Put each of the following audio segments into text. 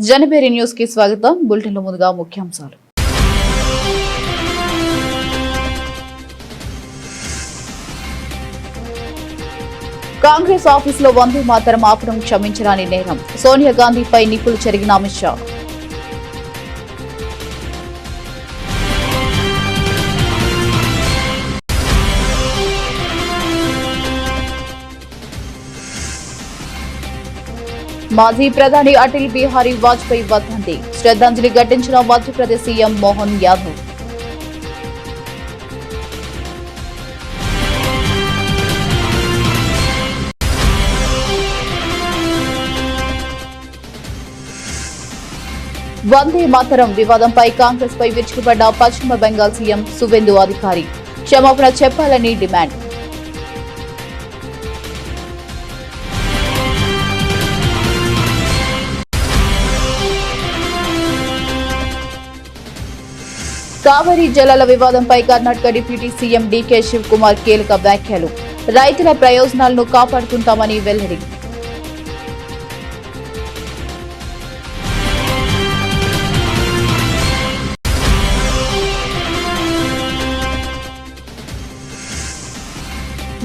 జనబేరి news కి స్వాగతం. Bulletin లో ముందుగా ముఖ్యాంశాలు. కాంగ్రెస్ ఆఫీసులో వందే మాతరం ఆపడం క్షమించరాని నేరం. సోనియా గాంధీపై నిప్పులు చెరిగిన అమిత్ షా. మాజీ ప్రధాని అటల్ బిహారీ వాజ్పేయి వర్ధంతి. శ్రద్ధాంజలి ఘటించిన మధ్యప్రదేశ్ సీఎం మోహన్ యాదవ్. వందే మాతరం వివాదంపై కాంగ్రెస్ పై విరుచుకుపడ్డ పశ్చిమ బెంగాల్ సీఎం సువేందు అధికారి. క్షమాపణ చెప్పాలని డిమాండ్. కావేరీ జలాల వివాదంపై కర్ణాటక డిప్యూటీ సీఎం డీకే శివ్ కుమార్ కీలక వ్యాఖ్యలు. రైతుల ప్రయోజనాలను కాపాడుకుంటామని వెల్లడి.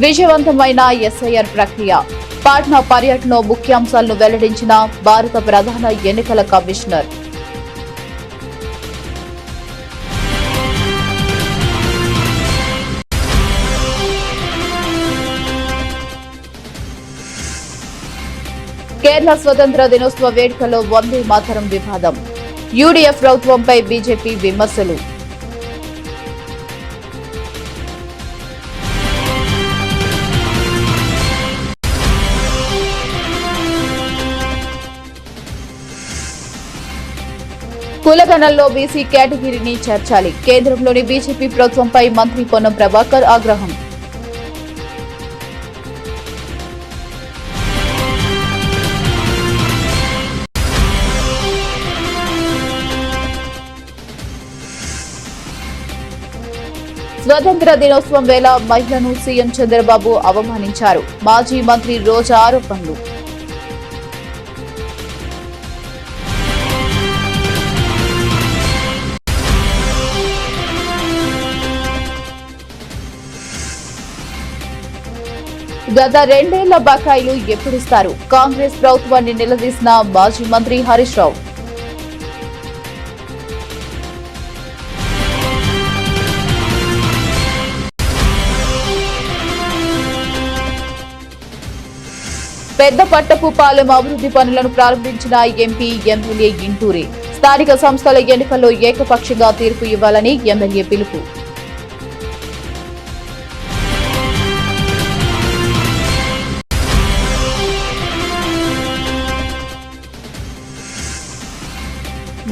విజయవంతమైన ఎస్ఐఆర్ ప్రక్రియ. పాట్నా పర్యటనలో ముఖ్యాంశాలను వెల్లడించిన భారత ప్రధాన ఎన్నికల కమిషనర్. కేరళ స్వతంత్ర దినోత్సవ వేడుకల్లో వందే మాతరం వివాదం. యూడీఎఫ్ ప్రభుత్వంపై బీజేపీ విమర్శలు. కులగణంలో బీసీ కేటగిరీని చేర్చాలి. కేంద్రంలోని బీజేపీ ప్రభుత్వంపై మంత్రి పొన్నం ప్రభాకర్ ఆగ్రహం. స్వతంత్ర దినోత్సవం వేళ మహిళను సీఎం చంద్రబాబు అవమానించారు. మాజీ మంత్రి రోజా ఆరోపణలు. గత 2 ఏళ్ల బకాయిలు ఎప్పుడిస్తారు? కాంగ్రెస్ ప్రభుత్వాన్ని నిలదీసిన మాజీ మంత్రి హరీష్ రావు. పెద్దపట్టపుపాలెం అభివృద్ధి పనులను ప్రారంభించిన ఎంపీ ఎమ్మెల్యే ఇంటూరి. స్థానిక సంస్థల ఎన్నికల్లో ఏకపక్షంగా తీర్పు ఇవ్వాలని ఎమ్మెల్యే పిలుపు.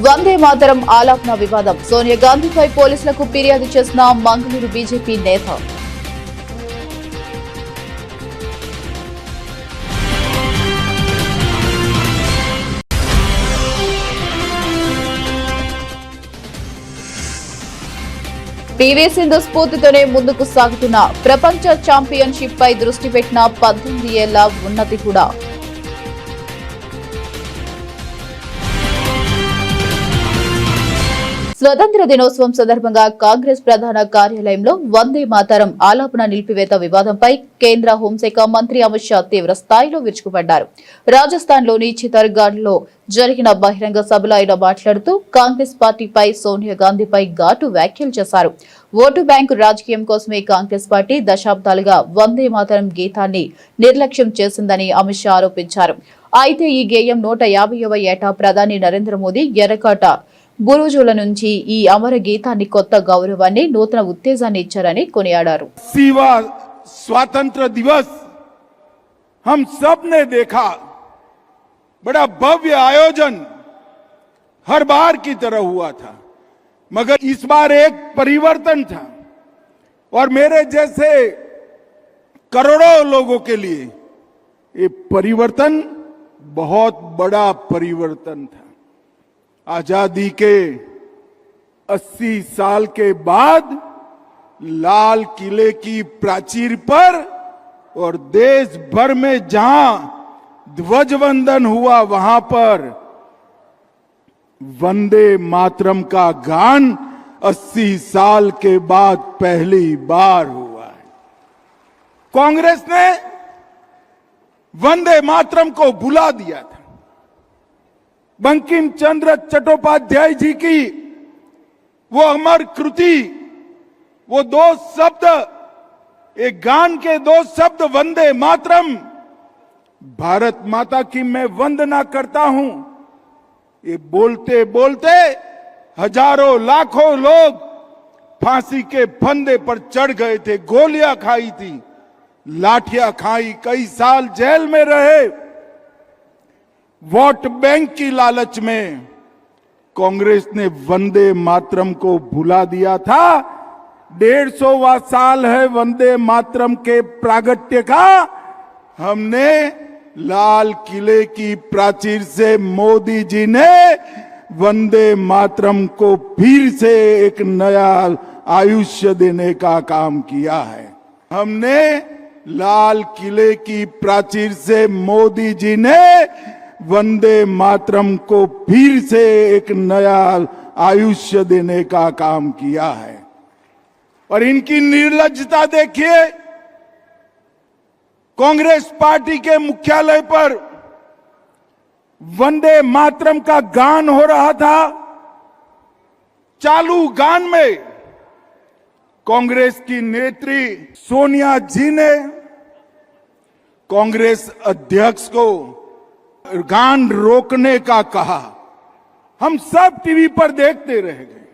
వందే మాతరం ఆలాపన వివాదం. సోనియా గాంధీపై పోలీసులకు ఫిర్యాదు చేసిన మంగళూరు బీజేపీ నేత. పీవీ సింధు స్ఫూర్తితోనే ముందుకు సాగుతున్న ప్రపంచ ఛాంపియన్షిప్ పై దృష్టి పెట్టిన 18 ఏళ్ల ఉన్నతి కూడా. స్వతంత్ర దినోత్సవం సందర్భంగా కాంగ్రెస్ ప్రధాన కార్యాలయంలో వందే మాతరం ఆలాపన నిలిపివేత వివాదంపై కేంద్ర హోంశాఖ మంత్రి అమిత్ షా తీవ్ర స్థాయిలో విరుచుకుపడ్డారు. రాజస్థాన్లోని చిత్తర్గఢ్లో జరిగిన బహిరంగ సభలో ఆయన మాట్లాడుతూ కాంగ్రెస్ పార్టీపై సోనియా గాంధీపై ఘాటు వ్యాఖ్యలు చేశారు. ఓటు బ్యాంకు రాజకీయం కోసమే కాంగ్రెస్ పార్టీ దశాబ్దాలుగా వందే మాతరం గీతాన్ని నిర్లక్ష్యం చేసిందని అమిత్ షా ఆరోపించారు. అయితే ఈ గేయం 150వ ఏటా ప్రధాని నరేంద్ర మోదీ ఎర్రకోట బురుజుల నుంచి ఈ అమర గీతాన్ని కొత్త గౌరవాన్ని, నూతన ఉత్తేజాన్ని ఇచ్చారని కొనియాడారు. स्वतंत्र दिवस हम सब ने देखा, बड़ा भव्य आयोजन हर बार की तरह हुआ था, मगर इस बार एक परिवर्तन था और मेरे जैसे करोड़ों लोगों के लिए ये परिवर्तन बहुत बड़ा परिवर्तन था। आजादी के 80 साल के बाद लाल किले की प्राचीर पर और देश भर में जहां ध्वज वंदन हुआ, वहां पर वंदे मातरम का गान 80 साल के बाद पहली बार हुआ है। कांग्रेस ने वंदे मातरम को भुला दिया था। बंकिम चंद्र चट्टोपाध्याय जी की वो अमर कृति, वो दो शब्द, एक गान के दो शब्द वंदे मातरम, भारत माता की मैं वंदना करता हूं, ये बोलते बोलते हजारों लाखों लोग फांसी के फंदे पर चढ़ गए थे, गोलियां खाई थी, लाठियां खाई, कई साल जेल में रहे। वोट बैंक की लालच में कांग्रेस ने वंदे मातरम को भुला दिया था। 150वां साल है वंदे मातरम के प्रागट्य का। हमने लाल किले की प्राचीर से मोदी जी ने वंदे मातरम को फिर से एक नया आयुष्य देने का काम किया है। हमने लाल किले की प्राचीर से मोदी जी ने वंदे मातरम को फिर से एक नया आयुष्य देने का काम किया है। और इनकी निर्लज्जता देखिए, कांग्रेस पार्टी के मुख्यालय पर वंदे मातरम का गान हो रहा था। चालू गान में कांग्रेस की नेत्री सोनिया जी ने कांग्रेस अध्यक्ष को गान रोकने का कहा। हम सब टीवी पर देखते रह गए।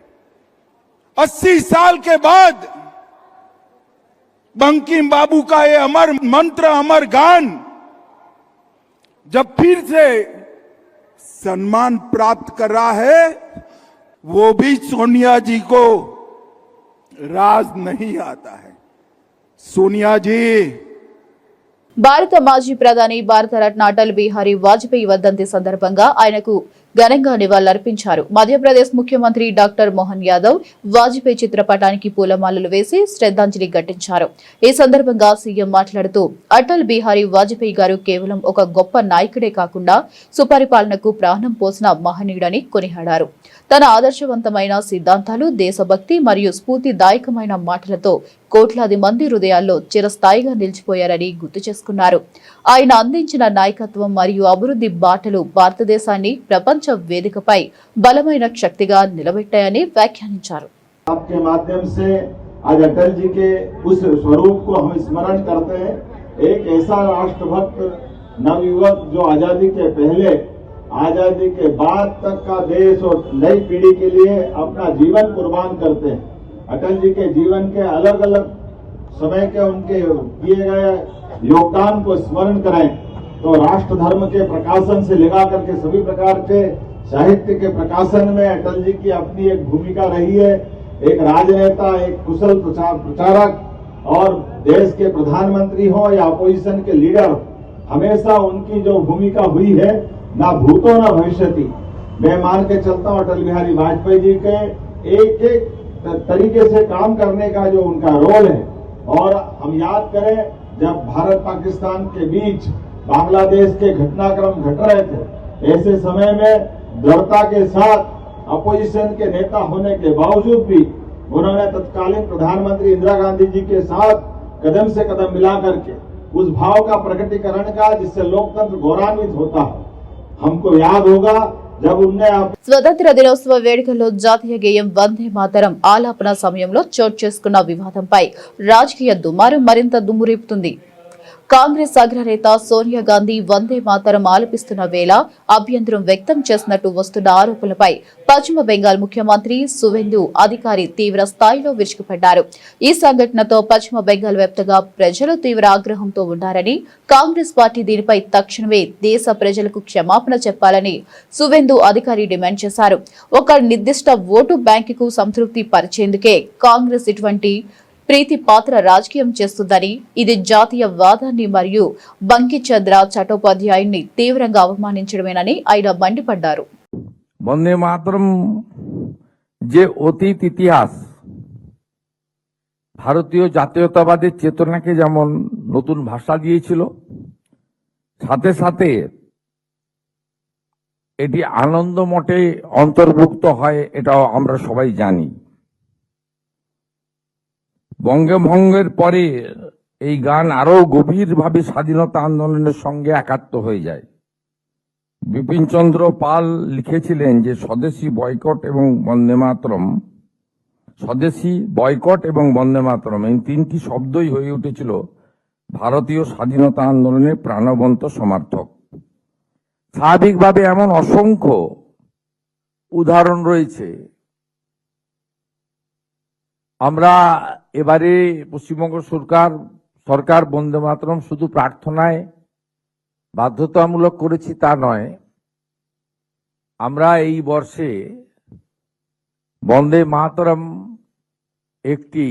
80 साल के बाद बंकिम बाबू का ये अमर मंत्र, अमर गान जब फिर से सम्मान प्राप्त कर रहा है, वो भी सोनिया जी को राज नहीं आता है। सोनिया जी, భారత మాజీ ప్రధాని భారతరత్న అటల్ బిహారీ వాజ్పేయి వర్ధంతి సందర్భంగా ఆయనకు ఘనంగా నివాళులర్పించారు. మధ్యప్రదేశ్ ముఖ్యమంత్రి డాక్టర్ మోహన్ యాదవ్ వాజ్పేయి చిత్రపటానికి పూలమాలలు వేసి శ్రద్ధాంజలి ఘటించారు. ఈ సందర్భంగా సీఎం మాట్లాడుతూ అటల్ బిహారీ వాజ్పేయి గారు కేవలం ఒక గొప్ప నాయకుడే కాకుండా సుపరిపాలనకు ప్రాణం పోసిన మహనీయుడని కొనియాడారు. తన ఆదర్శవంతమైన సిద్ధాంతాలు, దేశభక్తి మరియు స్ఫూర్తిదాయకమైన మాటలతో కోట్లాది మంది హృదయాల్లో చిరస్థాయిగా నిలిచిపోయారని గుర్తు చేసుకున్నారు. ఆయన అందించిన నాయకత్వం మరియు అభివృద్ధి బాటలు భారతదేశాన్ని ప్రపంచ వేదికపై బలమైన శక్తిగా నిలబెట్టాయని వ్యాఖ్యానించారు. आपके माध्यम से आज अटल जी के उस स्वरूप को हम स्मरण करते हैं। एक ऐसा राष्ट्रभक्त नवयुवक जो आजादी के पहले, आजादी के बाद तक का देश और नई पीढ़ी के लिए अपना जीवन कुर्बान करते हैं। अटल जी के जीवन के अलग अलग समय के उनके किए गए योगदान को स्मरण करें तो राष्ट्र धर्म के प्रकाशन से लेकर करके सभी प्रकार के साहित्य के प्रकाशन में अटल जी की अपनी एक भूमिका रही है। एक राजनेता, एक कुशल प्रचारक और देश के प्रधानमंत्री हो या अपोजिशन के लीडर, हमेशा उनकी जो भूमिका हुई है, ना भूतो ना भविष्यति। मैं मान के चलता हूँ अटल बिहारी वाजपेयी जी के एक एक तरीके से काम करने का जो उनका रोल है। और हम याद करें जब भारत पाकिस्तान के बीच बांग्लादेश के घटनाक्रम घट रहे थे, ऐसे समय में दृढ़ता के साथ अपोजिशन के नेता होने के बावजूद भी उन्होंने तत्कालीन प्रधानमंत्री इंदिरा गांधी जी के साथ कदम से कदम मिला करके उस भाव का प्रकटीकरण का जिससे लोकतंत्र गौरवान्वित होता है। हमको याद होगा जब उनने స్వతంత్ర దినోత్సవ వేడుకల్లో జాతీయ గేయం వందే మాతరం ఆలాపన సమయంలో చోటు చేసుకున్న వివాదంపై రాజకీయ దుమారం మరింత దుమ్మురేపుతుంది. కాంగ్రెస్ అగ్రనేత సోనియా గాంధీ వందే మాతరం ఆలపిస్తున్న వేళ అభ్యంతరం వ్యక్తం చేసినట్టు వస్తున్న ఆరోపణలపై పశ్చిమ బెంగాల్ ముఖ్యమంత్రి సువేందు అధికారి తీవ్ర స్థాయిలో విరుచుకుపడ్డారు. ఈ సంఘటనతో పశ్చిమ బెంగాల్ వ్యాప్తంగా ప్రజలు తీవ్ర ఆగ్రహంతో ఉన్నారని, కాంగ్రెస్ పార్టీ దీనిపై తక్షణమే దేశ ప్రజలకు క్షమాపణ చెప్పాలని సువేందు అధికారి డిమాండ్ చేశారు. ఒక నిర్దిష్ట ఓటు బ్యాంకుకు సంతృప్తి పరిచేందుకే కాంగ్రెస్ ఇటువంటి ప్రీతి పాత్ర రాజకీయం చేస్తుందని, ఇది జాతీయ వాదాన్ని మరియు బంకిచంద్ర చట్టోపాధ్యాయుని తీవ్రంగా అవమానించడమేనని ఆయన మండిపడ్డారు. বন্দে মাতরম যে অতীত ইতিহাস ভারতীয় জাতীয়তাবাদের চেতনাকে যেমন নতুন ভাষা দিয়েছিল, সাথে সাথে এটি আনন্দ মঠে অন্তর্ভুক্ত হয়, এটাও আমরা সবাই জানি। বঙ্গভঙ্গের পরে এই গান আরো গভীরভাবে স্বাধীনতা আন্দোলনের সঙ্গে একাত্ম হয়ে যায়। বিপিনচন্দ্র পাল লিখেছিলেন যে স্বদেশী বয়কট এবং বন্দে মাতরম, স্বদেশী বয়কট এবং বন্দে মাতরম এই তিনটি শব্দই হয়ে উঠেছিল ভারতীয় স্বাধীনতা আন্দোলনের প্রাণবন্ত সমর্থক। স্বাভাবিকভাবে এমন অসংখ্য উদাহরণ রয়েছে। আমরা এবারে পশ্চিমবঙ্গ সরকার বন্দে মাতরম শুধু প্রার্থনায় বাধ্যতামূলক করেছি তা নয়, আমরা এই বর্ষে বন্দে মাতরম একটি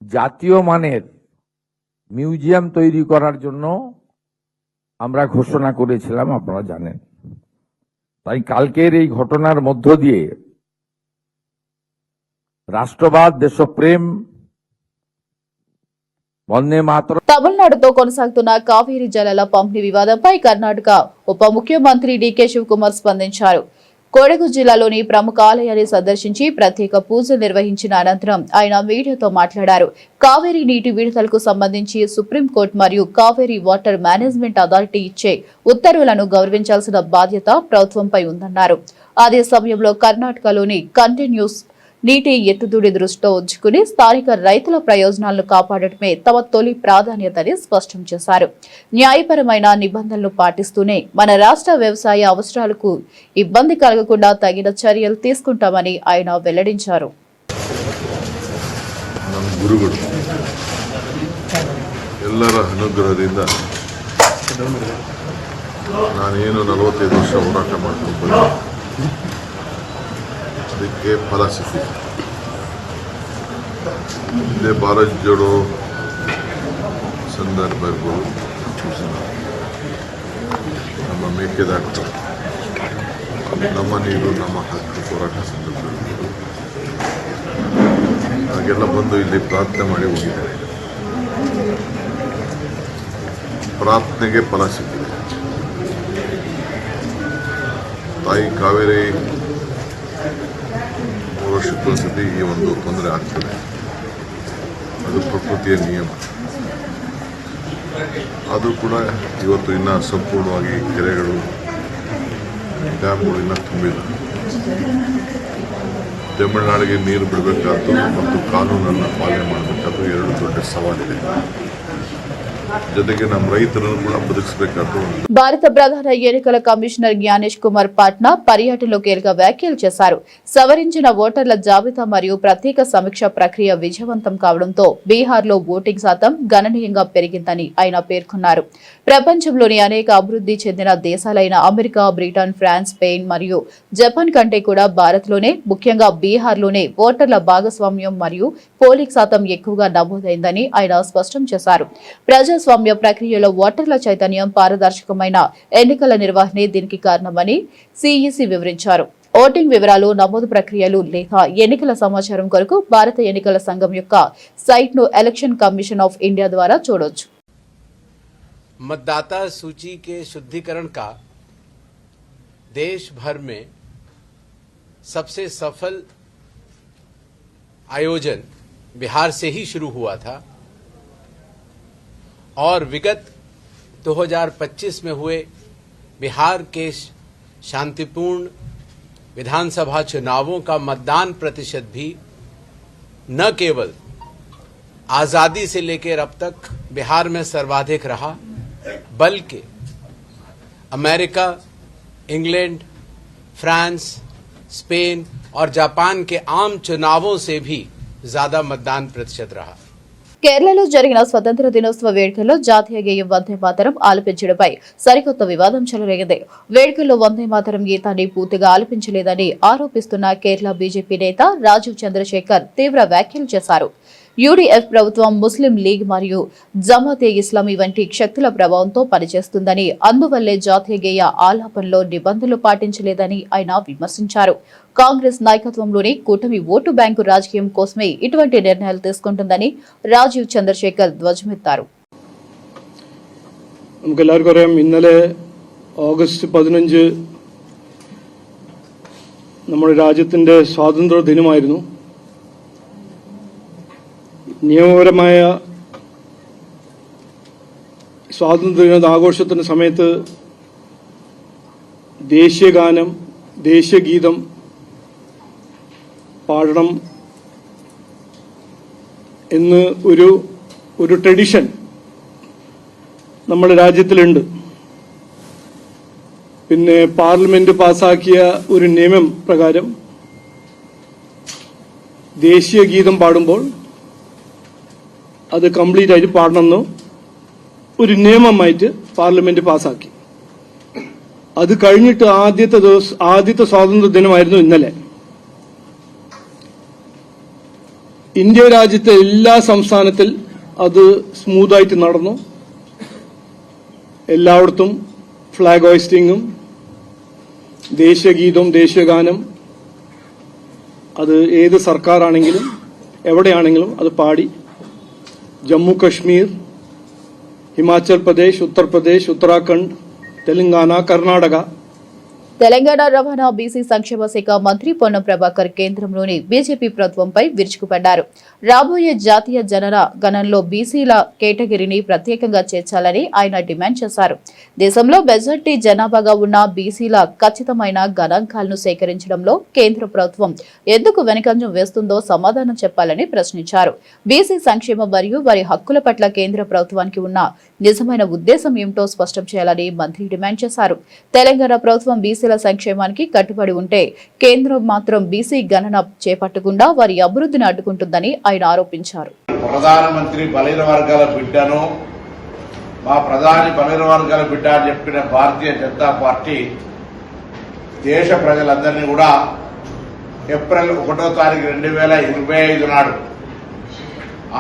জাতীয় মানের মিউজিয়াম তৈরি করার জন্য আমরা ঘোষণা করেছিলাম, আপনারা জানেন। তাই কালকের এই ঘটনার মধ্য দিয়ে రాష్ట్రవాద దేశప్రేమ వందే మాతరం. తమిళనాడుతో కొనసాగుతున్న కావేరీ జలాల పంపిణీ వివాదంపై కర్ణాటక ఉప ముఖ్యమంత్రి డీకే శివకుమార్ స్పందించారు. కొడగు జిల్లాలోని ప్రముఖ ఆలయాన్ని సందర్శించి ప్రత్యేక పూజలు నిర్వహించిన అనంతరం ఆయన మీడియాతో మాట్లాడారు. కావేరీ నీటి విడుదలకు సంబంధించి సుప్రీంకోర్టు మరియు కావేరీ వాటర్ మేనేజ్మెంట్ అథారిటీ ఇచ్చే ఉత్తర్వులను గౌరవించాల్సిన బాధ్యత ప్రభుత్వంపై ఉందన్నారు. అదే సమయంలో కర్ణాటకలోని కంటిన్యూస్ నీటి ఎత్తుదుడి దృష్టిలో ఉంచుకుని స్థానిక రైతుల ప్రయోజనాలను కాపాడటమే తమ తొలి ప్రాధాన్యతని స్పష్టం చేశారు. న్యాయపరమైన నిబంధనలు పాటిస్తూనే మన రాష్ట్ర వ్యవసాయ అవసరాలకు ఇబ్బంది కలగకుండా తగిన చర్యలు తీసుకుంటామని ఆయన వెల్లడించారు. ಎಲ್ಲರ ಅನುಗ್ರಹದಿಂದ ನಾನೇನು 45 ವರ್ಷ ಹೋರಾಟ ಮಾಡ್ಕೊಂಡು ಅದಕ್ಕೆ ಫಲ ಸಿಕ್ಕಿದೆ. ಇದೇ ಭಾರತ್ ಜೋಡೋ ಸಂದರ್ಭ ಇರ್ಬೋದು, ನಮ್ಮ ಮೇಕೆದಾಟು, ನಮ್ಮ ನೀರು ನಮ್ಮ ಹಕ್ಕು ಹೋರಾಟ ಸಂದರ್ಭ ಇರ್ಬೋದು, ಹಾಗೆಲ್ಲ ಬಂದು ಇಲ್ಲಿ ಪ್ರಾರ್ಥನೆ ಮಾಡಿ ಹೋಗಿದ್ದಾರೆ. ಪ್ರಾರ್ಥನೆಗೆ ಫಲ ಸಿಕ್ಕಿದೆ. ತಾಯಿ ಕಾವೇರಿ 3 ವರ್ಷಕ್ಕೊಂದ್ಸತಿ ಈ ಒಂದು ತೊಂದರೆ ಆಗ್ತದೆ. ಅದು ಪ್ರಕೃತಿಯ ನಿಯಮ. ಅದು ಕೂಡ ಇವತ್ತು ಇನ್ನೂ ಸಂಪೂರ್ಣವಾಗಿ ಕೆರೆಗಳು, ಡ್ಯಾಮ್ಗಳು ಇನ್ನೂ ತುಂಬಿಲ್ಲ. ತಮಿಳುನಾಡಿಗೆ ನೀರು ಬಿಡಬೇಕಾದ್ದು ಮತ್ತು ಕಾನೂನನ್ನು ಪಾಲನೆ ಮಾಡಬೇಕಾದ್ದು 2 ದೊಡ್ಡ ಸವಾಲಿದೆ. జొತೆಗೆ ನಮ್ಮ రైతులను కూడా బతికించಬೇಕಾದ್ದು. భారత ప్రధాన ఎన్నికల కమిషనర్ జ్ఞానేష్ కుమార్ పాట్నా పర్యటనలో కీలక వ్యాఖ్యలు చేశారు. సవరించిన ఓటర్ల జాబితా మరియు ప్రత్యేక సమీక్ష ప్రక్రియ విజయవంతం కావడంతో బీహార్లో ఓటింగ్ శాతం గణనీయంగా పెరిగిందని ఆయన పేర్కొన్నారు. ప్రపంచంలోని అనేక అభివృద్ధి చెందిన దేశాలైన అమెరికా, బ్రిటన్, ఫ్రాన్స్, స్పెయిన్ మరియు జపాన్ కంటే కూడా భారత్లోనే, ముఖ్యంగా బీహార్లోనే ఓటర్ల భాగస్వామ్యం మరియు పోలింగ్ శాతం ఎక్కువగా నమోదైందని ఆయన స్పష్టం చేశారు. ప్రజాస్వామ్య ప్రక్రియలో ఓటర్ల చైతన్యం, పారదర్శకమైన ఎన్నికల నిర్వహణే దీనికి కారణమని సిఈసి వివరించారు. ఓటింగ్ వివరాలు, నమోదు ప్రక్రియలు లేదా ఎన్నికల సమాచారం కొరకు భారత ఎన్నికల సంఘం యొక్క సైట్ను ఎలక్షన్ కమిషన్ ఆఫ్ ఇండియా ద్వారా చూడొచ్చు. मतदाता सूची के शुद्धिकरण का देश भर में सबसे सफल आयोजन बिहार से ही शुरू हुआ था और विगत 2025 में हुए बिहार के शांतिपूर्ण विधानसभा चुनावों का मतदान प्रतिशत भी न केवल आजादी से लेकर अब तक बिहार में सर्वाधिक रहा, बल्कि अमेरिका, इंग्लैंड, फ्रांस, स्पेन और जापान के आम चुनावों से भी ज्यादा मतदान प्रतिशत रहा. కేరళలో జరిగిన స్వతంత్ర దినోత్సవ వేడుకల్లో జాతీయ గేయం వందే మాతరం ఆలపించడంపై సరికొత్త వివాదం చెలరేగింది. వేడుకల్లో వందే మాతరం గీతాన్ని పూర్తిగా ఆలపించలేదని ఆరోపిస్తున్న కేరళ బీజేపీ నేత రాజీవ్ చంద్రశేఖర్ తీవ్ర వ్యాఖ్యలు చేశారు. యూడీఎఫ్ ప్రభుత్వం ముస్లిం లీగ్ మరియు జమాతే ఇస్లామీ వంటి శక్తుల ప్రభావంతో పనిచేస్తుందని, అందువల్లే జాతీయ గేయ ఆలాపనలో నిబంధనలు పాటించలేదని ఆయన విమర్శించారు. కాంగ్రెస్ నాయకత్వంలోని కూటమి ఓటు బ్యాంకు రాజకీయం కోసమే ఇటువంటి నిర్ణయాలు తీసుకుంటుందని రాజీవ్ చంద్రశేఖర్ ధ్వజమెత్తారు. നമുക്കെല്ലാവർക്കും അറിയാം, ഇന്നലെ ഓഗസ്റ്റ് 15 നമ്മുടെ രാജ്യത്തിന്റെ സ്വാതന്ത്ര്യ ദിനമായിരുന്നു. നിയമപരമായ സ്വാതന്ത്ര്യദിന ആഘോഷത്തിന്റെ സമയത്ത് ദേശീയഗാനം, ദേശീയഗീതം പാടണം എന്ന് ഒരു ട്രഡീഷൻ നമ്മുടെ രാജ്യത്തിലുണ്ട്. പിന്നെ പാർലമെന്റ് പാസാക്കിയ ഒരു നിയമം പ്രകാരം ദേശീയ ഗീതം പാടുമ്പോൾ അത് കംപ്ലീറ്റ് ആയിട്ട് പാടണമെന്ന് ഒരു നിയമമായിട്ട് പാർലമെന്റ് പാസാക്കി. അത് കഴിഞ്ഞിട്ട് ആദ്യത്തെ സ്വാതന്ത്ര്യ ദിനമായിരുന്നു ഇന്നലെ. ഇന്ത്യ രാജ്യത്തെ എല്ലാ സംസ്ഥാനത്തിൽ അത് സ്മൂത്തായിട്ട് നടന്നു. എല്ലായിടത്തും ഫ്ലാഗ് ഹോയിസ്റ്റിംഗും ദേശീയഗീതവും ദേശീയഗാനം അത് ഏത് സർക്കാരാണെങ്കിലും എവിടെയാണെങ്കിലും അത് പാടി. ജമ്മു കശ്മീർ, ഹിമാചൽ പ്രദേശ്, ഉത്തർപ്രദേശ്, ఉత్తరాఖండ్, తెలంగాణ, కర్ణాటక. తెలంగాణ రవాణా బీసీ సంక్షేమ శాఖ మంత్రి పొన్నం ప్రభాకర్ కేంద్రంలోని బీజేపీ ప్రభుత్వంపై విరుచుకుపడ్డారు. రాబోయే జాతీయ జనగణనలో బీసీల కేటగిరీని ప్రత్యేకంగా చేర్చాలని ఆయన డిమాండ్ చేశారు. దేశంలో మెజార్టీ జనాభాగా ఉన్న బీసీల ఖచ్చితమైన గణాంకాలను సేకరించడంలో కేంద్ర ప్రభుత్వం ఎందుకు వెనుకంజం వేస్తుందో సమాధానం చెప్పాలని ప్రశ్నించారు. బీసీ సంక్షేమం మరియు వారి హక్కుల పట్ల కేంద్ర ప్రభుత్వానికి ఉన్న నిజమైన ఉద్దేశం ఏమిటో స్పష్టం చేయాలని మంత్రి డిమాండ్ చేశారు. తెలంగాణ ప్రభుత్వం బీసీల సంక్షేమానికి కట్టుబడి ఉంటే కేంద్రం మాత్రం బీసీ గణన చేపట్టకుండా వారి అభివృద్ధిని అడ్డుకుంటుందని ఆయన ఆరోపించారు. ప్రధానమంత్రి బలైన వర్గాల బిడ్డను మా ప్రధాని బలైన వర్గాల బిడ్డ అని చెప్పిన భారతీయ జనతా పార్టీ దేశ ప్రజలందరినీ కూడా ఏప్రిల్ 1వ తారీఖు 2025 నాడు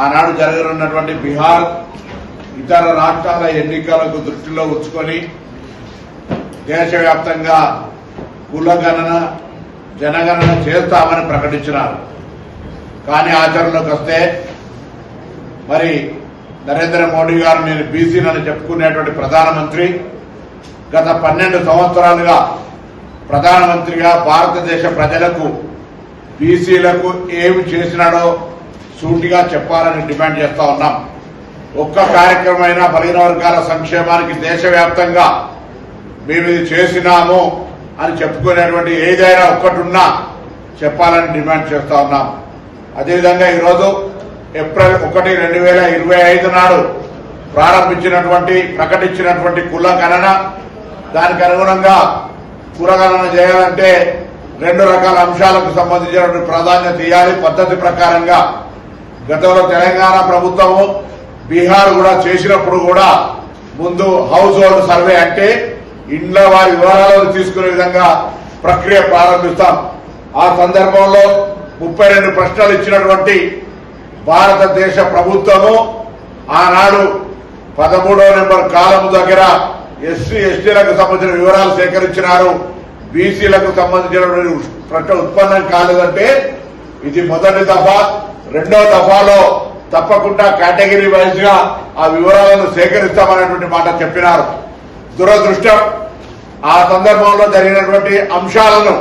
ఆనాడు జరగనున్నటువంటి బీహార్ ఇతర రాష్ట్రాల ఎన్నికలకు దృష్టిలో ఉంచుకొని దేశవ్యాప్తంగా కులగణన జనగణన చేస్తామని ప్రకటించినారు. కానీ ఆచరణలోకి వస్తే మరి నరేంద్ర మోడీ గారు నేను బీసీలని చెప్పుకునేటువంటి ప్రధానమంత్రి గత 12 సంవత్సరాలుగా ప్రధానమంత్రిగా భారతదేశ ప్రజలకు బీసీలకు ఏమి చేసినాడో సూటిగా చెప్పాలని డిమాండ్ చేస్తా ఉన్నాం. ఒక్క కార్యక్రమమైన బలహీన వర్గాల సంక్షేమానికి దేశవ్యాప్తంగా మేము ఇది చేసినాము అని చెప్పుకునేటువంటి ఏదైనా ఒక్కటున్నా చెప్పాలని డిమాండ్ చేస్తా ఉన్నాం. అదేవిధంగా ఈరోజు ఏప్రిల్ 1, 2025 నాడు ప్రకటించినటువంటి కుల గణన, దానికి అనుగుణంగా కుల గణన చేయాలంటే 2 రకాల అంశాలకు సంబంధించినటువంటి ప్రాధాన్యత ఇవ్వాలి. పద్ధతి ప్రకారంగా గతంలో తెలంగాణ ప్రభుత్వము బీహార్ కూడా చేసినప్పుడు కూడా ముందు హౌస్ హోల్డ్ సర్వే అంటే ఇండ్ల వారి వివరాలను తీసుకునే విధంగా ప్రక్రియ ప్రారంభిస్తాం. ఆ సందర్భంలో 32 ప్రశ్నలు ఇచ్చినటువంటి భారతదేశ ప్రభుత్వము ఆనాడు 13వ నెంబర్ కాలము దగ్గర ఎస్సీ ఎస్టీలకు సంబంధించిన వివరాలు సేకరించినారు. బీసీలకు సంబంధించినటువంటి ప్రశ్న ఉత్పన్నం కాలేదంటే ఇది మొదటి దఫా. 2వ దఫాలో తప్పకుండా కేటగిరీ వైజ్ గా ఆ వివరాలను సేకరిస్తామనేటువంటి మాట చెప్పినారు. దురదృష్టం ఆ సందర్భంలో జరిగినటువంటి అంశాలను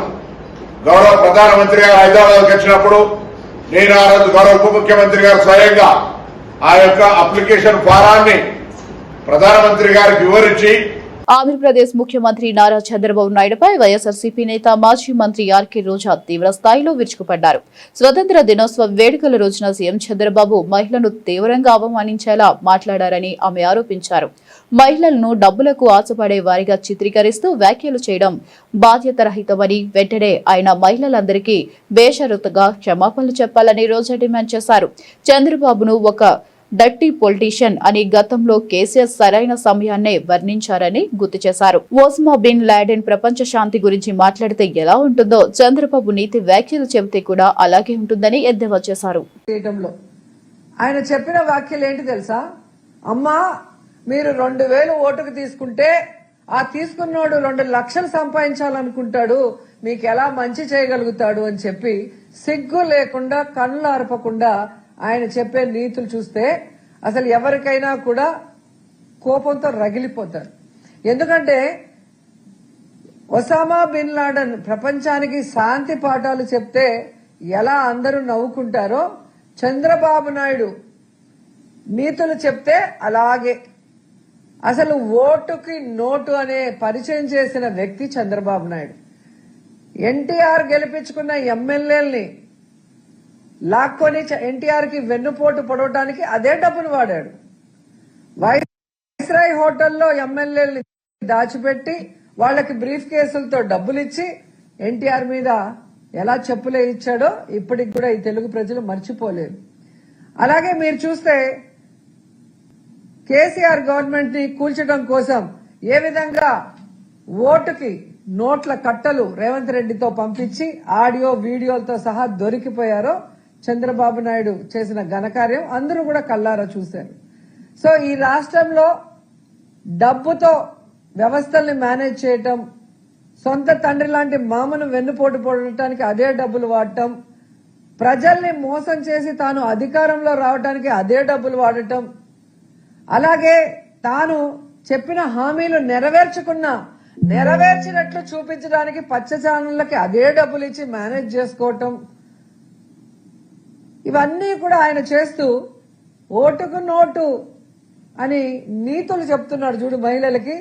గౌరవ ప్రధానమంత్రి గారు హైదరాబాద్కి వచ్చినప్పుడు నేను ఆ రోజు గౌరవ ఉప ముఖ్యమంత్రి గారు స్వయంగా ఆ యొక్క అప్లికేషన్ ఫారాన్ని ప్రధానమంత్రి గారికి వివరించి ఆంధ్రప్రదేశ్ ముఖ్యమంత్రి నారా చంద్రబాబు నాయుడుపై వైఎస్ఆర్సీపీ నేత మాజీ మంత్రి ఆర్కే రోజా తీవ్ర స్థాయిలో విరుచుకుపడ్డారు. స్వతంత్ర దినోత్సవ వేడుకల రోజున సీఎం చంద్రబాబు మహిళలను తీవ్రంగా అవమానించేలా మాట్లాడారని ఆమె ఆరోపించారు. మహిళలను డబ్బులకు ఆశపడే వారిగా చిత్రీకరిస్తూ వ్యాఖ్యలు చేయడం బాధ్యతారహితమని, వెంటనే ఆయన మహిళలందరికీ బేషరతుగా క్షమాపణలు చెప్పాలని రోజా డిమాండ్ చేశారు. చంద్రబాబును ఒక డర్టీ పొలిటీషియన్ అని గతంలో కేసీఆర్ సరైన సమయాన్నే వర్ణించారని గుర్తు చేశారు. ఓస్మా బిన్ లాడెన్ ప్రపంచ శాంతి గురించి మాట్లాడితే ఎలా ఉంటుందో చంద్రబాబు నీతి వ్యాఖ్యలు చెబితే కూడా అలాగే ఉంటుందని ఎద్దేవా చేశారు. ఆయన చెప్పిన వ్యాఖ్యలు ఏంటి తెలుసా? అమ్మా, మీరు 2000 ఓటుకు తీసుకుంటే ఆ తీసుకున్నోడు 2 లక్షలు సంపాదించాలనుకుంటాడు, మీకు ఎలా మంచి చేయగలుగుతాడు అని చెప్పి సిగ్గు లేకుండా కళ్ళు అరపకుండా ఆయన చెప్పే నీతులు చూస్తే అసలు ఎవరికైనా కూడా కోపంతో రగిలిపోతారు. ఎందుకంటే ఒసామా బిన్ లాడెన్ ప్రపంచానికి శాంతి పాఠాలు చెప్తే ఎలా అందరూ నవ్వుకుంటారో, చంద్రబాబు నాయుడు నీతులు చెప్తే అలాగే. అసలు ఓటుకి నోటు అనే పరిచయం చేసిన వ్యక్తి చంద్రబాబు నాయుడు. ఎన్టీఆర్ గెలిపించుకున్న ఎమ్మెల్యేల్ని లాక్కొని ఎన్టీఆర్ కి వెన్నుపోటు పొడవడానికి అదే డబ్బును వాడాడు. వైస్రాయ్ హోటల్లో ఎమ్మెల్యేల్ని దాచిపెట్టి వాళ్ళకి బ్రీఫ్ కేసులతో డబ్బులు ఇచ్చి ఎన్టీఆర్ మీద ఎలా చెప్పులే ఇచ్చాడో ఇప్పటికి కూడా ఈ తెలుగు ప్రజలు మర్చిపోలేరు. అలాగే మీరు చూస్తే కేసీఆర్ గవర్నమెంట్ ని కూల్చడం కోసం ఏ విధంగా ఓటుకి నోట్ల కట్టలు రేవంత్ రెడ్డితో పంపించి ఆడియో వీడియోలతో సహా దొరికిపోయారో చంద్రబాబు నాయుడు చేసిన ఘనకార్యం అందరూ కూడా కళ్ళారా చూశారు. సో ఈ రాష్ట్రంలో డబ్బుతో వ్యవస్థల్ని మేనేజ్ చేయటం, సొంత తండ్రి లాంటి మామను వెన్నుపోటు పొడటానికి అదే డబ్బులు వాడటం, ప్రజల్ని మోసం చేసి తాను అధికారంలో రావడానికి అదే డబ్బులు వాడటం, అలాగే తాను చెప్పిన హామీలు నెరవేర్చినట్లు చూపించడానికి పచ్చ ఛానళ్లకి అదే డబ్బులు ఇచ్చి మేనేజ్ చేసుకోవటం, ఇవన్నీ కూడా ఆయన చేస్తూ ఓటుకు నోటు అని నీతులు చెప్తున్నాడు చూడు మహిళలకి.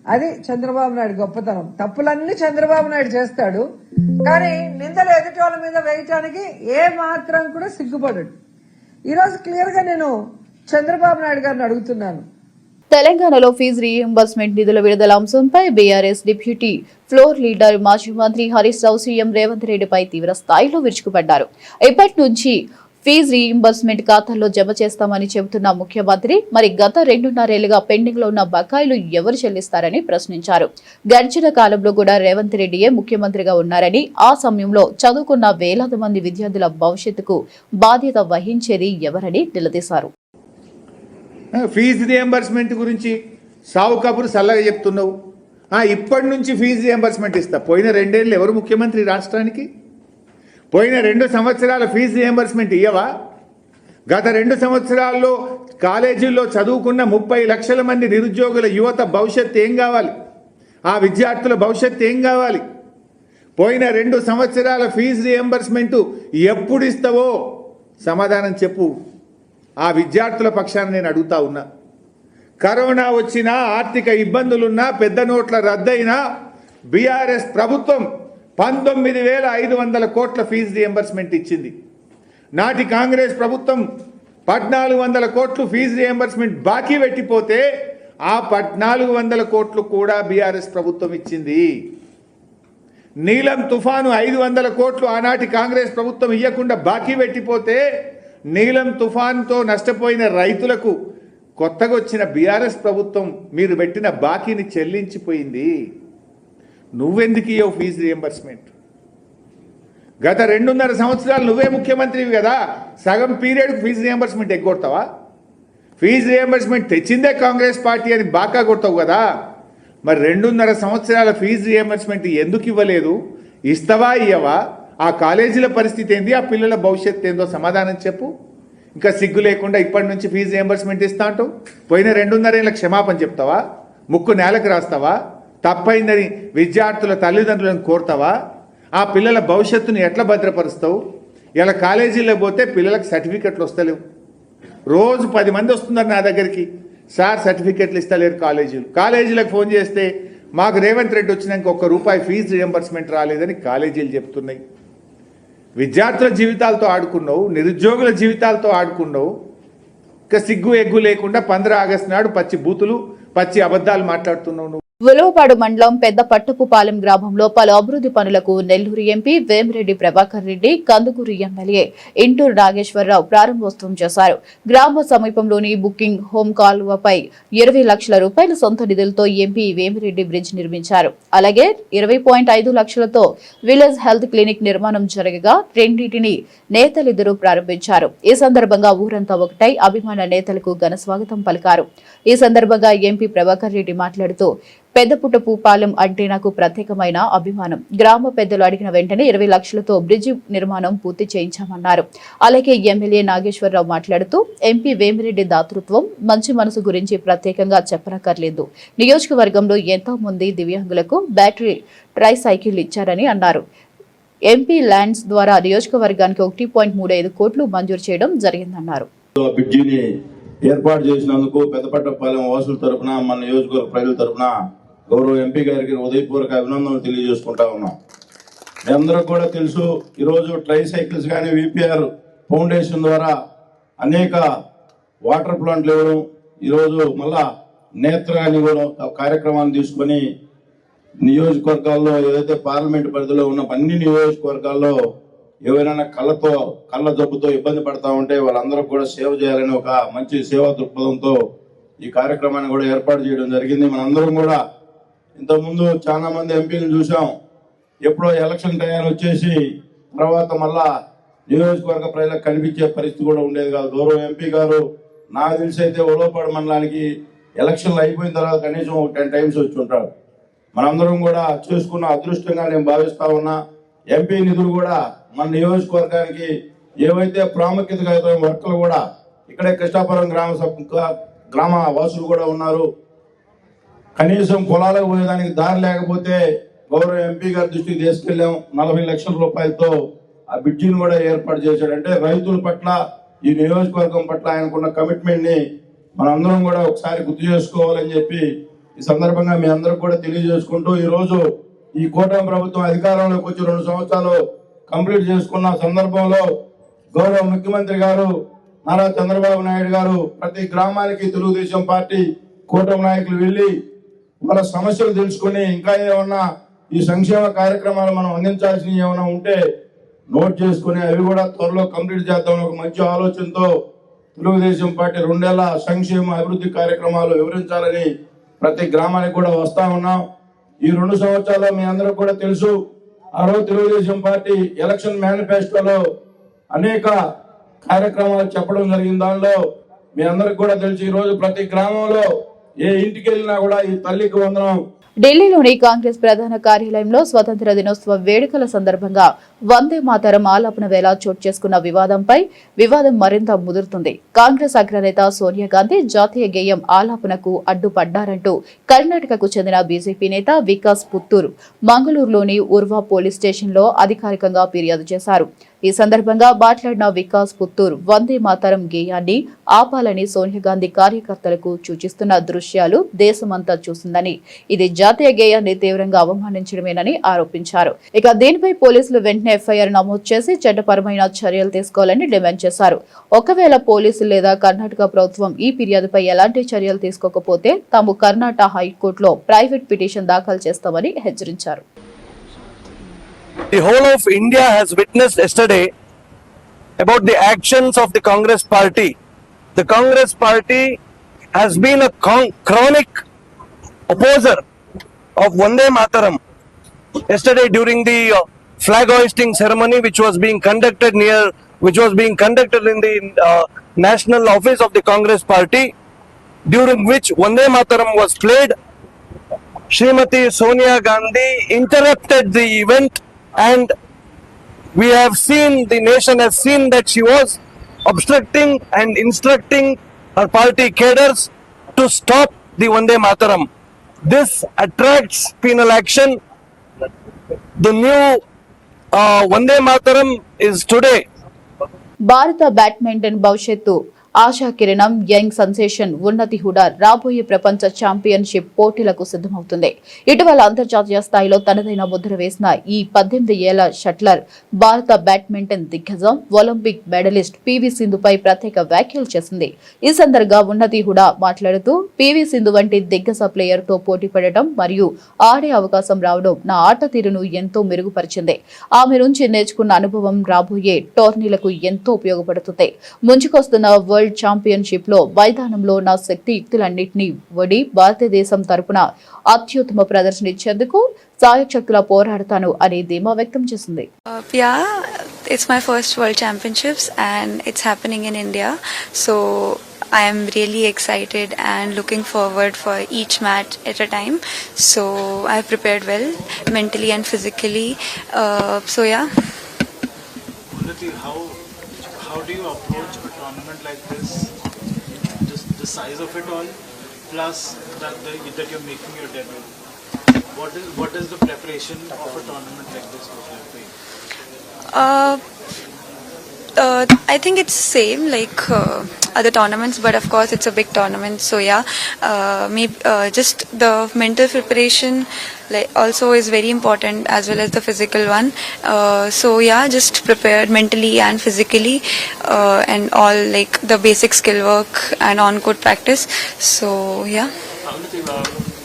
అది చంద్రబాబు నాయుడు గొప్పతనం. తప్పులన్నీ చంద్రబాబు నాయుడు చేస్తాడు, కానీ నిందలు ఎదుటి వాళ్ళ మీద వేయటానికి ఏ మాత్రం కూడా సిగ్గుపడడు. ఈరోజు క్లియర్ గా నేను చంద్రబాబు నాయుడు గారిని అడుగుతున్నాను. తెలంగాణలో ఫీజు రీయింబర్స్మెంట్ నిధుల విడుదల అంశంపై బీఆర్ఎస్ డిప్యూటీ ఫ్లోర్ లీడర్ మాజీ మంత్రి హరీష్ రావు సీఎం రేవంత్ రెడ్డిపై తీవ్ర స్థాయిలో విరుచుకుపడ్డారు. ఇప్పటి నుంచి ఫీజు రీయింబర్స్మెంట్ ఖాతాల్లో జమ చేస్తామని చెబుతున్న ముఖ్యమంత్రి మరి గత 2.5 ఏళ్లుగా పెండింగ్ లో ఉన్న బకాయిలు ఎవరు చెల్లిస్తారని ప్రశ్నించారు. గడిచిన కాలంలో కూడా రేవంత్ రెడ్డియే ముఖ్యమంత్రిగా ఉన్నారని, ఆ సమయంలో చదువుకున్న వేలాది మంది విద్యార్థుల భవిష్యత్తుకు బాధ్యత వహించేది ఎవరని నిలదీశారు. ఫీజు రియంబర్స్మెంట్ గురించి సావు కబురు సల్లగా చెప్తున్నావు. ఇప్పటి నుంచి ఫీజు రియంబర్స్మెంట్ ఇస్తా. పోయిన 2 ఏళ్ళు ఎవరు ముఖ్యమంత్రి రాష్ట్రానికి? పోయిన 2 సంవత్సరాల ఫీజు రియంబర్స్మెంట్ ఇయ్యవా? గత 2 సంవత్సరాల్లో కాలేజీల్లో చదువుకున్న 30 లక్షల మంది నిరుద్యోగుల యువత భవిష్యత్తు ఏం కావాలి? ఆ విద్యార్థుల భవిష్యత్తు ఏం కావాలి? పోయిన 2 సంవత్సరాల ఫీజు రియంబర్స్మెంట్ ఎప్పుడు ఇస్తావో సమాధానం చెప్పు. ఆ విద్యార్థుల పక్షాన నేను అడుగుతా ఉన్నా. కరోనా వచ్చినా, ఆర్థిక ఇబ్బందులున్నా, పెద్ద నోట్ల రద్దయినా బీఆర్ఎస్ ప్రభుత్వం 19,500 కోట్ల ఫీజు రియంబర్స్మెంట్ ఇచ్చింది. నాటి కాంగ్రెస్ ప్రభుత్వం 1,400 కోట్లు ఫీజు రియంబర్స్మెంట్ బాకీ పెట్టిపోతే ఆ 1,400 కోట్లు కూడా బీఆర్ఎస్ ప్రభుత్వం ఇచ్చింది. నీలం తుఫాను 500 కోట్లు ఆనాటి కాంగ్రెస్ ప్రభుత్వం ఇవ్వకుండా బాకీ పెట్టిపోతే నీలం తుఫాన్తో నష్టపోయిన రైతులకు కొత్తగా వచ్చిన బీఆర్ఎస్ ప్రభుత్వం మీరు పెట్టిన బాకీని చెల్లించిపోయింది. నువ్వెందుకు ఇవ్వవు ఫీజు రియంబర్స్మెంట్? గత 2.5 సంవత్సరాలు నువ్వే ముఖ్యమంత్రివి కదా, సగం పీరియడ్కు ఫీజు రియంబర్స్మెంట్ ఎగ్గొడతావా? ఫీజు రియంబర్స్మెంట్ తెచ్చిందే కాంగ్రెస్ పార్టీ అని బాకా కొడతావు కదా. మరి 2.5 సంవత్సరాల ఫీజు రియంబర్స్మెంట్ ఎందుకు ఇవ్వలేదు? ఇస్తావా ఇయ్యవా? ఆ కాలేజీల పరిస్థితి ఏంది? ఆ పిల్లల భవిష్యత్తు ఏందో సమాధానం చెప్పు. ఇంకా సిగ్గు లేకుండా ఇప్పటి నుంచి ఫీజు రియంబర్స్మెంట్ ఇస్తా అంటూ పోయిన 2.5 ఏళ్ళకి క్షమాపణ చెప్తావా? ముక్కు నేలకు రాస్తావా? తప్పైందని విద్యార్థుల తల్లిదండ్రులను కోరుతావా? ఆ పిల్లల భవిష్యత్తుని ఎట్లా భద్రపరుస్తావు? ఇలా కాలేజీలో పోతే పిల్లలకు సర్టిఫికెట్లు వస్తలేవు. రోజు 10 మంది వస్తున్నారు నా దగ్గరికి, సార్ సర్టిఫికెట్లు ఇస్తలేరు కాలేజీలకు ఫోన్ చేస్తే మాకు రేవంత్ రెడ్డి వచ్చినాక ₹1 ఫీజు రియంబర్స్మెంట్ రాలేదని కాలేజీలు చెప్తున్నాయి. విద్యార్థుల జీవితాలతో ఆడుకున్నావు, నిరుద్యోగుల జీవితాలతో ఆడుకున్నావు. ఇంకా సిగ్గు ఎగ్గు లేకుండా 15 ఆగస్టు నాడు పచ్చి బూతులు, పచ్చి అబద్ధాలు మాట్లాడుతున్నావు. ఉలవపాడు మండలం పెద్ద పట్టుపుపాలెం గ్రామంలో పలు అభివృద్ధి పనులకు నెల్లూరు ఎంపీ వేమిరెడ్డి ప్రభాకర్ రెడ్డి, కందుకూరు ఎమ్మెల్యే ఇంటూరు నాగేశ్వరరావు ప్రారంభోత్సవం చేశారు. గ్రామ సమీపంలోని బుకింగ్ హోమ్ కాలువపై 20 లక్షల రూపాయల సొంత నిధులతో ఎంపీ వేమిరెడ్డి బ్రిడ్జ్ నిర్మించారు. అలాగే 20.5 లక్షలతో విలేజ్ హెల్త్ క్లినిక్ నిర్మాణం జరగగా రెండింటిని నేతలిద్దరూ ప్రారంభించారు. ఈ సందర్భంగా ఊరంతా ఒకటై అభిమాన నేతలకు ఘన స్వాగతం పలికారు. ఈ సందర్భంగా ఎంపీ ప్రభాకర్ రెడ్డి మాట్లాడుతూ పెద్దపుట్టపూపాలెం అంటే నాకు ప్రత్యేకమైన అభిమానం. గ్రామ పెద్దలు అడిగిన వెంటనే 20 లక్షలతో బ్రిడ్జి నిర్మాణం పూర్తి చేయించామన్నారు. అలాగే ఎమ్మెల్యే నాగేశ్వరరావు మాట్లాడుతూ ఎంపీ వేమిరెడ్డి దాతృత్వం, మంచి మనసు గురించి ప్రత్యేకంగా చెప్పనక్కర్లేదు. నియోజకవర్గంలో ఎంతో మంది దివ్యాంగులకు బ్యాటరీ ట్రై సైకిల్ ఇచ్చారని అన్నారు. ఎంపీ ల్యాండ్స్ ద్వారా నియోజకవర్గానికి 1.35 కోట్లు మంజూరు చేయడం జరిగిందన్నారు. బ్రిడ్జిని ఏర్పాటు చేసినందుకు పెద్దపట్టపాలెం వాసుల తరఫున, మన నియోజకవర్గ ప్రజల తరఫున గౌరవ ఎంపీ గారికి ఉదయపూర్వక అభినందనలు తెలియజేసుకుంటా ఉన్నాం. మీ అందరూ కూడా తెలుసు, ఈరోజు ట్రై సైకిల్స్ కానీ విపిఆర్ ఫౌండేషన్ ద్వారా అనేక వాటర్ ప్లాంట్లు ఇవ్వడం, ఈరోజు మళ్ళా నేత్రాన్ని కూడా కార్యక్రమాన్ని తీసుకొని నియోజకవర్గాల్లో ఏదైతే పార్లమెంట్ పరిధిలో ఉన్న అన్ని నియోజకవర్గాల్లో ఎవరైనా కళ్ళ జబ్బుతో ఇబ్బంది పడతా ఉంటే వాళ్ళందరూ కూడా సేవ చేయాలని ఒక మంచి సేవా దృక్పథంతో ఈ కార్యక్రమాన్ని కూడా ఏర్పాటు చేయడం జరిగింది. మనందరం కూడా ఇంతకుముందు చాలా మంది ఎంపీలను చూసాం, ఎప్పుడో ఎలక్షన్ టైం వచ్చేసి తర్వాత మళ్ళా నియోజకవర్గ ప్రజలకు కనిపించే పరిస్థితి కూడా ఉండేది కాదు. గౌరవ ఎంపీ గారు నాకు తెలిసి అయితే ఉలవపాడు మండలానికి ఎలక్షన్లు అయిపోయిన తర్వాత కనీసం 10 టైమ్స్ వచ్చి ఉంటాడు. మనందరం కూడా చేసుకున్న అదృష్టంగా నేను భావిస్తా ఉన్నా. ఎంపీ నిధులు కూడా మన నియోజకవర్గానికి ఏవైతే ప్రాముఖ్యతగా వర్కులు కూడా ఇక్కడే కృష్ణాపురం గ్రామ వాసులు కూడా ఉన్నారు. కనీసం పొలాలకు పోయేదానికి దారి లేకపోతే గౌరవ ఎంపీ గారి దృష్టికి తీసుకెళ్లాం. 40 లక్షల రూపాయలతో ఆ బ్రిడ్జిని కూడా ఏర్పాటు చేశాడు. అంటే రైతుల పట్ల, ఈ నియోజకవర్గం పట్ల ఆయనకున్న కమిట్మెంట్ ని మనందరం కూడా ఒకసారి గుర్తు చేసుకోవాలని చెప్పి ఈ సందర్భంగా మీ అందరికి కూడా తెలియజేసుకుంటూ, ఈ రోజు ఈ కూటమి ప్రభుత్వం అధికారంలోకి వచ్చి 2 సంవత్సరాలు కంప్లీట్ చేసుకున్న సందర్భంలో గౌరవ ముఖ్యమంత్రి గారు నారా చంద్రబాబు నాయుడు గారు ప్రతి గ్రామానికి తెలుగుదేశం పార్టీ కూటమి నాయకులు వెళ్లి వాళ్ళ సమస్యలు తెలుసుకుని, ఇంకా ఏమన్నా ఈ సంక్షేమ కార్యక్రమాలు మనం అందించాల్సినవి ఏమైనా ఉంటే నోట్ చేసుకుని అవి కూడా త్వరలో కంప్లీట్ చేద్దామని ఒక మంచి ఆలోచనతో తెలుగుదేశం పార్టీ 2 ఏళ్ల సంక్షేమ అభివృద్ధి కార్యక్రమాలు వివరించాలని ప్రతి గ్రామానికి కూడా వస్తా ఉన్నాం. ఈ 2 సంవత్సరాల్లో మీ అందరూ కూడా తెలుసు, ఆ రోజు తెలుగుదేశం పార్టీ ఎలక్షన్ మేనిఫెస్టోలో అనేక కార్యక్రమాలు చెప్పడం జరిగింది. దానిలో మీ అందరికి కూడా తెలుసు, ఈ రోజు ప్రతి గ్రామంలో ఏ ఇంటికి వెళ్ళినా కూడా ఈ తల్లికి వందనం. ఢిల్లీలోని కాంగ్రెస్ ప్రధాన కార్యాలయంలో స్వతంత్ర దినోత్సవ వేడుకల సందర్భంగా వందే మాతరం ఆలాపన వేళ చోటు చేసుకున్న వివాదం మరింత ముదురుతుంది. కాంగ్రెస్ అగ్రనేత సోనియా గాంధీ జాతీయ గేయం ఆలాపనకు అడ్డుపడ్డారంటూ కర్ణాటకకు చెందిన బీజేపీ నేత వికాస్ పుత్తూర్ మంగళూరులోని ఉర్వా పోలీస్ స్టేషన్లో అధికారికంగా ఫిర్యాదు చేశారు. ఈ సందర్భంగా మాట్లాడిన వికాస్ పుత్తూర్ వందే మాతరం గేయాన్ని ఆపాలని సోనియా గాంధీ కార్యకర్తలకు సూచిస్తున్న దృశ్యాలు దేశమంతా చూసిందని, ఇది జాతీయ గేయాన్ని తీవ్రంగా అవమానించడమేనని ఆరోపించారు. ఇక దీనిపై పోలీసులు వెంటనే ఎఫ్ఐఆర్ నమోదు చేసి చట్టపరమైన చర్యలు తీసుకోవాలని డిమాండ్ చేశారు. ఒకవేళ పోలీసులు లేదా కర్ణాటక ప్రభుత్వం ఈ ఫిర్యాదుపై ఎలాంటి చర్యలు తీసుకోకపోతే తాము కర్ణాటక హైకోర్టులో ప్రైవేట్ పిటిషన్ దాఖలు చేస్తామని హెచ్చరించారు. The whole of India has witnessed yesterday about the actions of the Congress party. The Congress party has been a chronic opposer of Vande Mataram. Yesterday during the flag hoisting ceremony which was being conducted in the national office of the Congress party, during which Vande Mataram was played, Srimati Sonia Gandhi interrupted the event. And we have seen, the nation has seen that she was obstructing and instructing her party cadres to stop the Vande Mataram. This attracts penal action. The new Vande Mataram is today. భారత badminton భవిష్యత్తు ఆశా కిరణం young sensation ఉన్నతి హుడా రాబోయే ప్రపంచ championship పోటీలకు సిద్ధమవుతుంది. ఇటీవల అంతర్జాతీయ స్థాయిలో తనదైన ముద్ర వేసిన ఈ 18 ఏళ్ల షట్లర్ భారత బ్యాడ్మింటన్ దిగ్గజం ఒలింపిక్ మెడలిస్ట్ పివి సింధుపై ప్రత్యేక వ్యాఖ్యలు చేసింది. ఈ సందర్భంగా ఉన్నతి హుడా మాట్లాడుతూ, పివి సింధు వంటి దిగ్గజ ప్లేయర్ తో పోటీ పడటం మరియు ఆడే అవకాశం రావడం నా ఆట తీరును ఎంతో మెరుగుపరిచింది. ఆమె నుంచి నేర్చుకున్న అనుభవం రాబోయే టోర్నీలకు ఎంతో ఉపయోగపడుతుంది. ముంచుకొస్తున్న వరల్డ్ ఛాంపియన్షిప్ లో మైదానంలో నా శక్తి యుక్తులన్నింటినీ వడి భారతదేశం తరపున అత్యుత్తమ ప్రదర్శన ఇచ్చేందుకు సాయశక్తులా పోరాడతాను అని ధీమా వ్యక్తం చేసింది. It's my first World Championships and it's happening in India. So I am really excited and looking forward for each match at a time. So I have prepared well mentally and physically. So yeah. Unnati, how do you approach a tournament like this? Just the size of it all, plus that you're making your debut. What is the preparation of a tournament like this look like for you? I think it's same like other tournaments, but of course it's a big tournament. So yeah, maybe just the mental preparation like also is very important as well as the physical one. So yeah, just prepared mentally and physically, and all like the basic skill work and on-court practice. So yeah.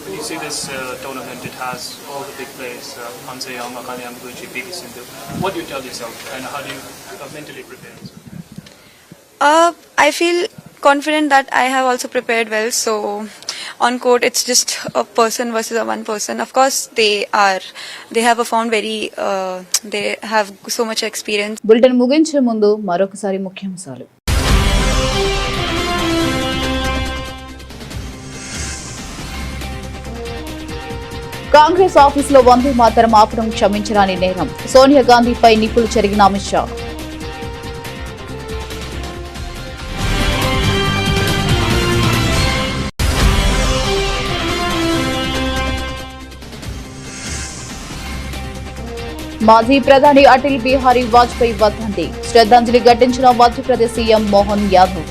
When you see this tournament, it has all the big players, Han Se-young, Akane Yamaguchi, PV Sindhu. What do you tell yourself, and how do you mentally prepare? I feel confident that I have also prepared well. So on court, it's just a person versus a one person. Of course, they have found very, they have so much experience. Bulletin ముగించే ముందు మరొకసారి ముఖ్యాంశాలు. కాంగ్రెస్ ఆఫీసులో వందే మాతరం ఆపడం క్షమించరాని నేరం. సోనియా గాంధీపై నిప్పులు చెరిగిన అమిత్ షా. మాజీ ప్రధాని అటల్ బిహారీ వాజ్పేయి వర్ధంతి. శ్రద్ధాంజలి ఘటించిన మధ్యప్రదేశ్ సీఎం మోహన్ యాదవ్.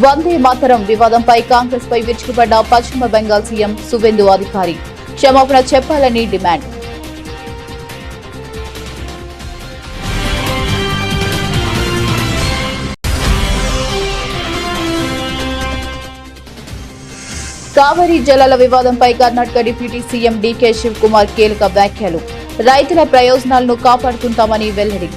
వందే మాతరం వివాదంపై కాంగ్రెస్ పై విరుచుకుపడ్డ పశ్చిమ బెంగాల్ సీఎం సువేందు అధికారి. క్షమాపణ చెప్పాలని డిమాండ్. కావేరీ జలాల వివాదంపై కర్ణాటక డిప్యూటీ సీఎం డీకే శివ్ కుమార్ కీలక వ్యాఖ్యలు. రైతుల ప్రయోజనాలను కాపాడుకుంటామని వెల్లడి.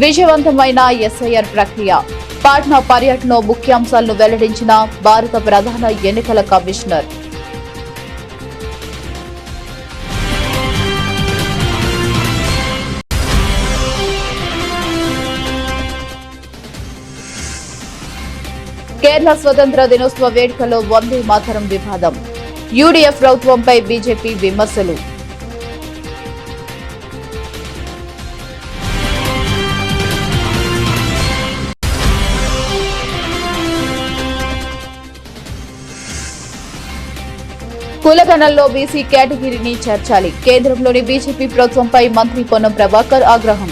విజయవంతమైన ఎస్ఐఆర్ ప్రక్రియ. పాట్నా పర్యటనలో ముఖ్యాంశాలను వెల్లడించిన భారత ప్రధాన ఎన్నికల కమిషనర్. కేరళ స్వతంత్ర దినోత్సవ వేడుకల్లో వందే మాతరం వివాదం. యూడీఎఫ్ ప్రభుత్వంపై బీజేపీ విమర్శలు. కులగణంలో బీసీ కేటగిరీని చేర్చాలి. కేంద్రంలోని బీజేపీ ప్రభుత్వంపై మంత్రి పొన్నం ప్రభాకర్ ఆగ్రహం.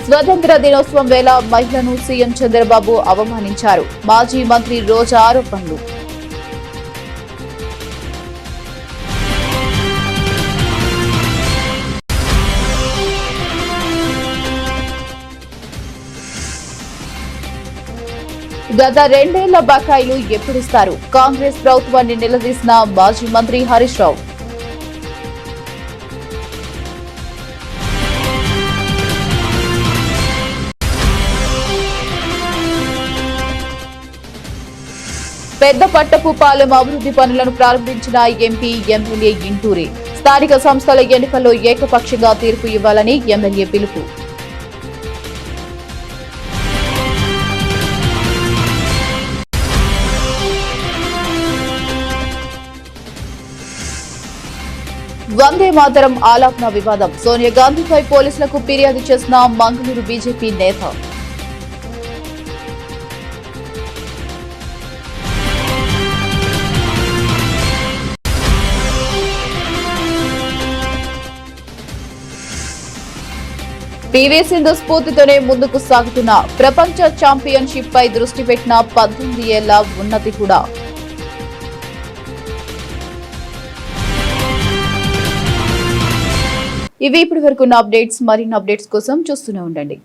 స్వతంత్ర దినోత్సవం వేళ మహిళను సీఎం చంద్రబాబు అవమానించారు. మాజీ మంత్రి రోజా ఆరోపణలు. గత 2 ఏళ్ల బకాయిలు ఎప్పుడిస్తారు? కాంగ్రెస్ ప్రభుత్వాన్ని నిలదీసిన మాజీ మంత్రి హరీష్ రావు. పెద్దపట్టపుపాలెం అభివృద్ధి పనులను ప్రారంభించిన ఎంపీ ఎమ్మెల్యే ఇంటూరి. స్థానిక సంస్థల ఎన్నికల్లో ఏకపక్షంగా తీర్పు ఇవ్వాలని ఎమ్మెల్యే పిలుపు. వందే మాతరం ఆలాపన వివాదం. సోనియా గాంధీపై పోలీసులకు ఫిర్యాదు చేసిన మంగళూరు బీజేపీ నేత. పీవీ సింధు స్ఫూర్తితోనే ముందుకు సాగుతున్న ప్రపంచ ఛాంపియన్షిప్ పై దృష్టి పెట్టిన 18 ఏళ్ల ఉన్నతి కూడా. ఇవి ఇప్పటి వరకు ఉన్న అప్డేట్స్. మరిన్ని అప్డేట్స్ కోసం చూస్తూనే ఉండండి.